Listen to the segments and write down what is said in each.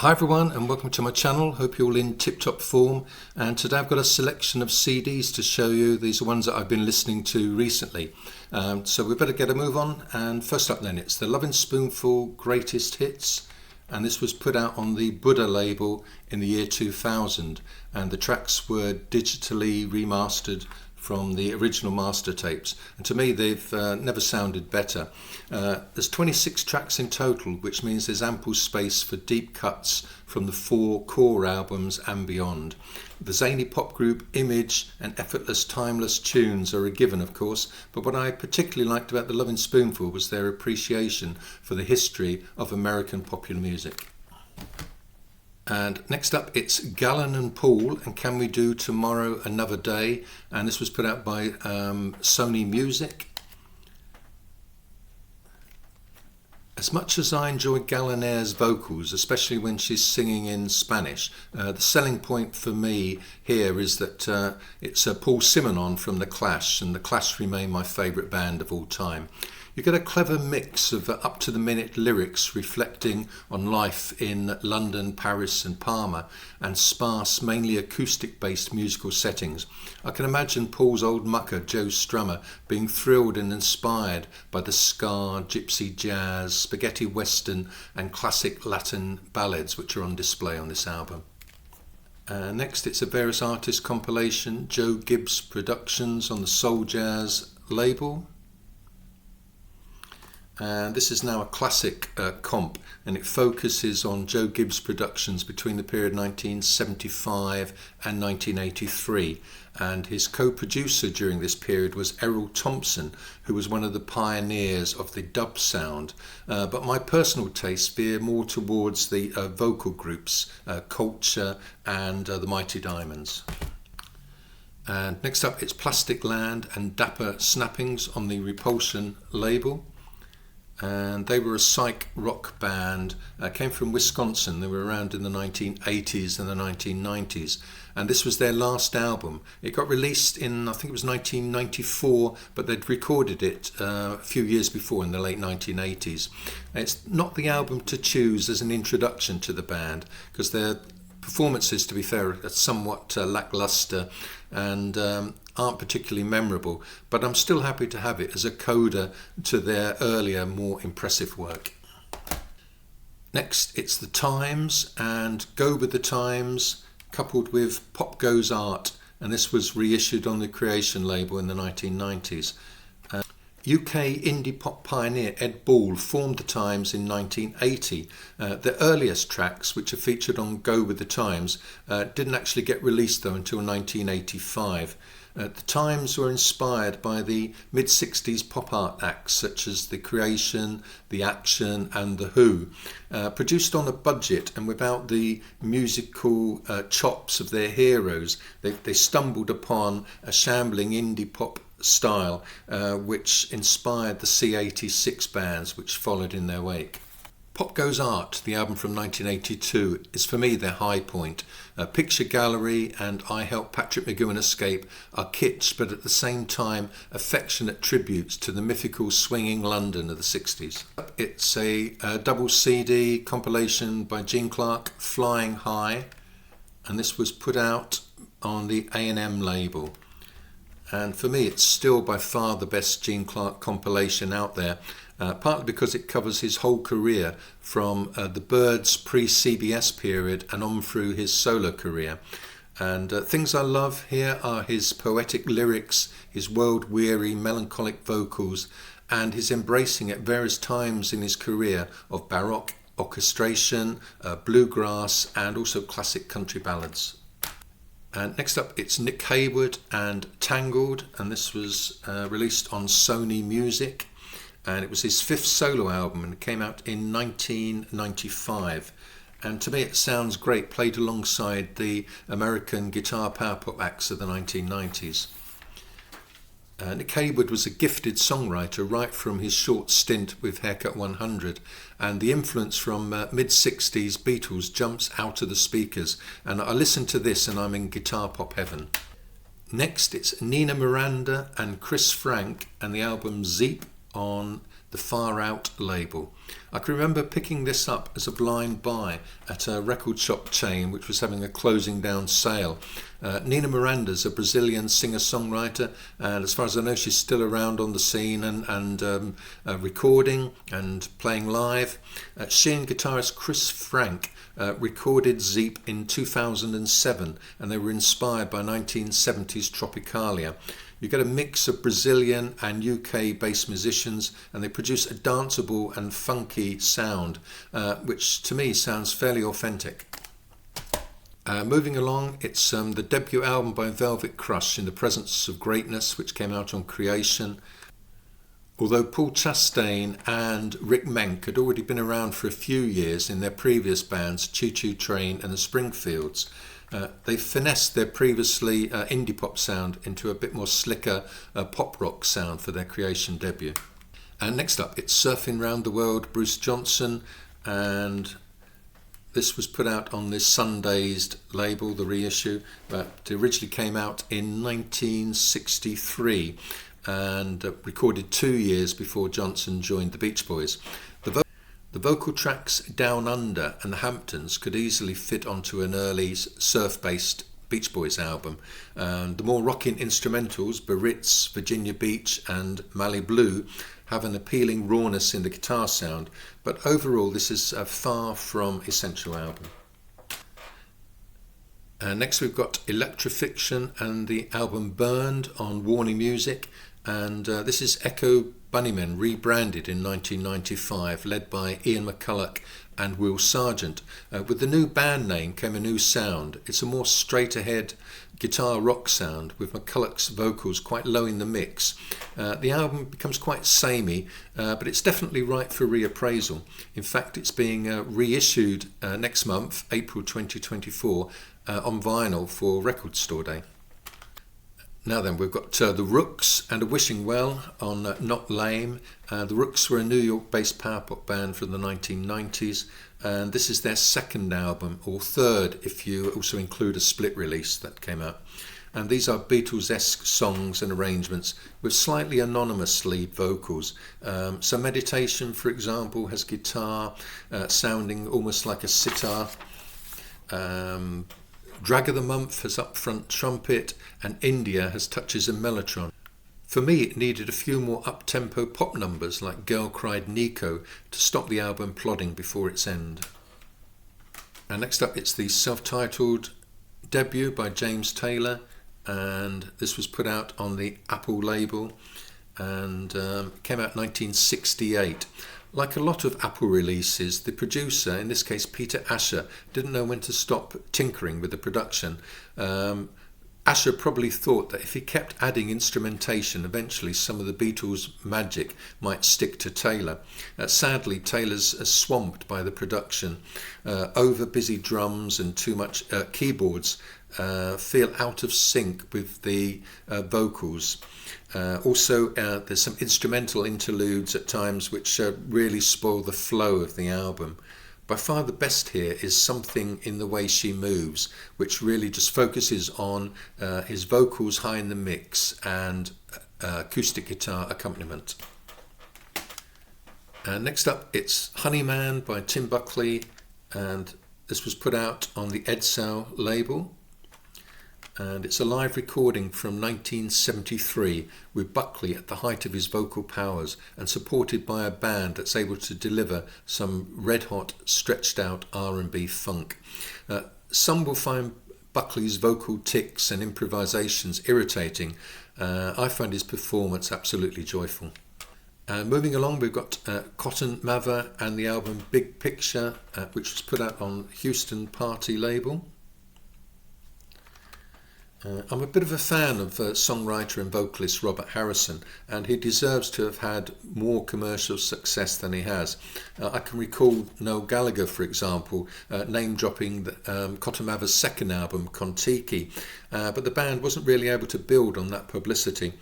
Hi everyone and welcome to my channel. Hope you're all in tip-top form, and today I've got a selection of CDs to show you. These are ones that I've been listening to recently, so we better get a move on. And first up then, it's the Lovin Spoonful Greatest Hits, and this was put out on the Buddha label in the year 2000, and the tracks were digitally remastered from the original master tapes, and to me they've never sounded better. There's 26 tracks in total, which means there's ample space for deep cuts from the 4 core albums and beyond. The zany pop group image and effortless timeless tunes are a given, of course, but what I particularly liked about the Lovin Spoonful was their appreciation for the history of American popular music. And next up, it's GALEN and Paul and Can We Do Tomorrow Another Day, and this was put out by Sony Music. As much as I enjoy Galena's vocals, especially when she's singing in Spanish, the selling point for me here is that it's Paul Simonon from The Clash, and The Clash remain my favourite band of all time. You get a clever mix of up-to-the-minute lyrics reflecting on life in London, Paris and Parma, and sparse, mainly acoustic-based musical settings. I can imagine Paul's old mucker, Joe Strummer, being thrilled and inspired by the ska, gypsy jazz, spaghetti western and classic Latin ballads which are on display on this album. Next, it's a various artist compilation, Joe Gibbs Productions on the Soul Jazz label. And this is now a classic comp, and it focuses on Joe Gibbs Productions between the period 1975 and 1983, and his co-producer during this period was Errol Thompson, who was one of the pioneers of the dub sound, but my personal tastes veer more towards the vocal groups Culture and the Mighty Diamonds. And next up, it's PLASTICLAND and Dapper Snappings on the Repulsion label. And they were a psych rock band, came from Wisconsin. They were around in the 1980s and the 1990s, and this was their last album. It got released in, I think it was 1994, but they'd recorded it a few years before in the late 1980s. It's not the album to choose as an introduction to the band, because their performances, to be fair, are somewhat lackluster and aren't particularly memorable, but I'm still happy to have it as a coda to their earlier, more impressive work. Next, it's The Times and Go With The Times, coupled with Pop Goes Art, and this was reissued on the Creation label in the 1990s. UK indie pop pioneer Ed Ball formed The Times in 1980. The earliest tracks, which are featured on Go With The Times, didn't actually get released though until 1985. The Times were inspired by the mid-60s pop art acts such as The Creation, The Action and The Who. Produced on a budget and without the musical chops of their heroes, they stumbled upon a shambling indie pop style which inspired the C86 bands which followed in their wake. Pop Goes Art, the album from 1982, is for me their high point. Picture Gallery and I Helped Patrick McGowan Escape are kitsch, but at the same time affectionate tributes to the mythical swinging London of the 60s. It's a double CD compilation by Gene Clark, Flying High, and this was put out on the A&M label. And for me, it's still by far the best Gene Clark compilation out there, partly because it covers his whole career from the Byrds pre-CBS period and on through his solo career. And things I love here are his poetic lyrics, his world-weary, melancholic vocals, and his embracing at various times in his career of baroque, orchestration, bluegrass, and also classic country ballads. And next up, it's Nick Hayward and Tangled, and this was released on Sony Music, and it was his 5th solo album, and it came out in 1995. And to me it sounds great, played alongside the American guitar power pop acts of the 1990s. Nick Hayward was a gifted songwriter right from his short stint with Haircut 100, and the influence from mid-60s Beatles jumps out of the speakers, and I listen to this and I'm in guitar pop heaven. Next, it's Nina Miranda and Chris Frank and the album Zeep on the Far Out label. I can remember picking this up as a blind buy at a record shop chain which was having a closing down sale. Nina Miranda's a Brazilian singer-songwriter, and as far as I know she's still around on the scene and recording and playing live. She and guitarist FRANCK recorded Zeep in 2007, and they were inspired by 1970s Tropicalia. You get a mix of Brazilian and UK based musicians, and they produce a danceable and funky sound, which to me sounds fairly authentic. Moving along, it's the debut album by Velvet Crush, In the Presence of Greatness, which came out on Creation. Although Paul Chastain and Rick Menck had already been around for a few years in their previous bands, Choo Choo Train and the Springfields, they finessed their previously indie pop sound into a bit more slicker pop rock sound for their Creation debut. And next up, it's Surfin' Round the World, Bruce Johnston, and this was put out on this Sundazed label, the reissue, but it originally came out in 1963 and recorded 2 years before Johnson joined the Beach Boys. The vocal tracks Down Under and the Hamptons could easily fit onto an early surf-based Beach Boys album. And the more rocking instrumentals, Biarritz, Virginia Beach and Malibu, have an appealing rawness in the guitar sound, but overall this is a far from essential album. Next we've got ELECTRAFIXION and the album Burned on Warner Music, and this is Echo Bunnymen rebranded in 1995, led by Ian McCulloch and Will Sargent. With the new band name came a new sound. It's a more straight ahead guitar rock sound with McCulloch's vocals quite low in the mix. The album becomes quite samey, but it's definitely right for reappraisal. In fact, it's being reissued next month, April 2024, on vinyl for Record Store Day. Now then, we've got the Rooks and A Wishing Well on Not Lame. The Rooks were a New York-based power pop band from the 1990s, and this is their second album, or third if you also include a split release that came out. And these are Beatles-esque songs and arrangements with slightly anonymous lead vocals. So Meditation, for example, has guitar sounding almost like a sitar. Drag of the Month has upfront trumpet, and India has touches of mellotron. For me, it needed a few more up-tempo pop numbers like Girl Cried Nico to stop the album plodding before its end. And next up, it's the self-titled debut by James Taylor, and this was put out on the Apple label and came out in 1968. Like a lot of Apple releases, the producer, in this case Peter Asher, didn't know when to stop tinkering with the production. Asher probably thought that if he kept adding instrumentation, eventually some of the Beatles' magic might stick to Taylor. Sadly, Taylor's swamped by the production. Over busy drums and too much keyboards feel out of sync with the vocals. Also, there's some instrumental interludes at times which really spoil the flow of the album. By far the best here is Something in the Way She Moves, which really just focuses on his vocals high in the mix and acoustic guitar accompaniment. Next up, it's Honeyman by Tim Buckley, and this was put out on the Edsel label. And it's a live recording from 1973 with Buckley at the height of his vocal powers and supported by a band that's able to deliver some red-hot, stretched-out R&B funk. Some will find Buckley's vocal tics and improvisations irritating. I find his performance absolutely joyful. Moving along, we've got Cotton Mather and the album Big Picture, which was put out on Houston Party label. I'm a bit of a fan of songwriter and vocalist Robert Harrison, and he deserves to have had more commercial success than he has. I can recall Noel Gallagher, for example, name-dropping Cotton Mather's second album, Kon-Tiki, but the band wasn't really able to build on that publicity.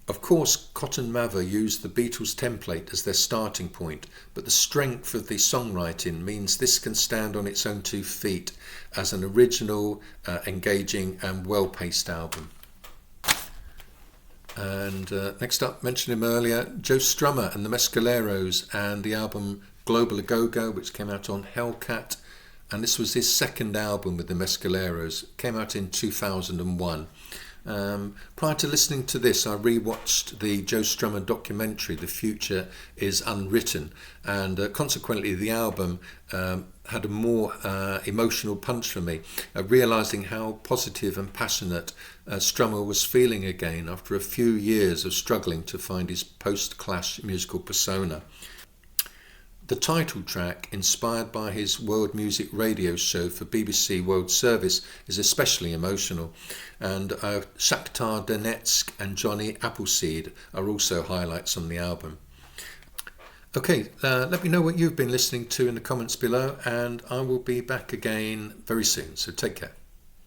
Of course, Cotton Mather used the Beatles template as their starting point, but the strength of the songwriting means this can stand on its own 2 feet as an original, engaging and well-paced album. And next up, mentioned him earlier, Joe Strummer and the Mescaleros, and the album Global A Go-Go, which came out on Hellcat. And this was his second album with the Mescaleros. Came out in 2001. Prior to listening to this, I rewatched the Joe Strummer documentary, The Future Is Unwritten, and consequently the album had a more emotional punch for me, realising how positive and passionate Strummer was feeling again after a few years of struggling to find his post-Clash musical persona. The title track, inspired by his world music radio show for BBC World Service, is especially emotional, and Shakhtar Donetsk and Johnny Appleseed are also highlights on the album. Okay, let me know what you've been listening to in the comments below, and I will be back again very soon, so take care.